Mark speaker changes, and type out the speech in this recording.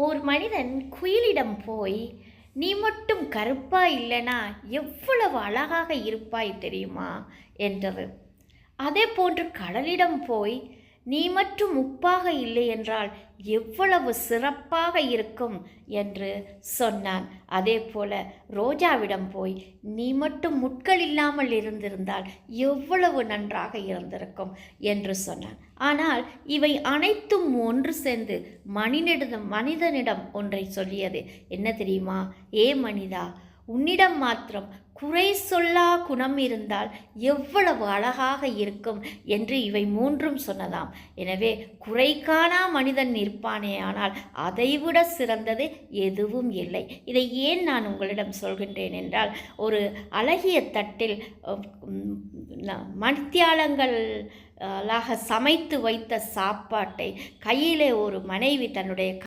Speaker 1: ஒரு மனிதன் குயிலிடம் போய், "நீ மட்டும் கருப்பா இல்லனா எவ்வளவு அழகாக இருப்பாய் தெரியுமா?" என்றது. அதேபோன்று கடலிடம் போய், "நீ மட்டும் உப்பாக இல்லை என்றால் எவ்வளவு சிறப்பாக இருக்கும்" என்று சொன்னான். அதேபோல ரோஜாவிடம் போய், "நீ மட்டும் முட்கள் இல்லாமல் இருந்திருந்தால் எவ்வளவு நன்றாக இருந்திருக்கும்" என்று சொன்னான். ஆனால் இவை அனைத்தும் ஒன்று சேர்ந்து மனிதனிடம் ஒன்றை சொல்லியது. என்ன தெரியுமா? "ஏ மனிதா, உன்னிடம் மாத்திரம் குறை சொல்லா குணம் இருந்தால் எவ்வளவு அழகாக இருக்கும்" என்று இவை மூன்றும் சொன்னதாம். எனவே குறை காணா மனிதன் நிற்பானே, ஆனால் அதைவிட சிறந்தது எதுவும் இல்லை. இதை ஏன் நான் உங்களிடம் சொல்கின்றேன் என்றால், ஒரு அழகிய தட்டில் மணித்தியாலங்களாக சமைத்து வைத்த சாப்பாட்டை கையிலே ஒரு மனைவி தன்னுடைய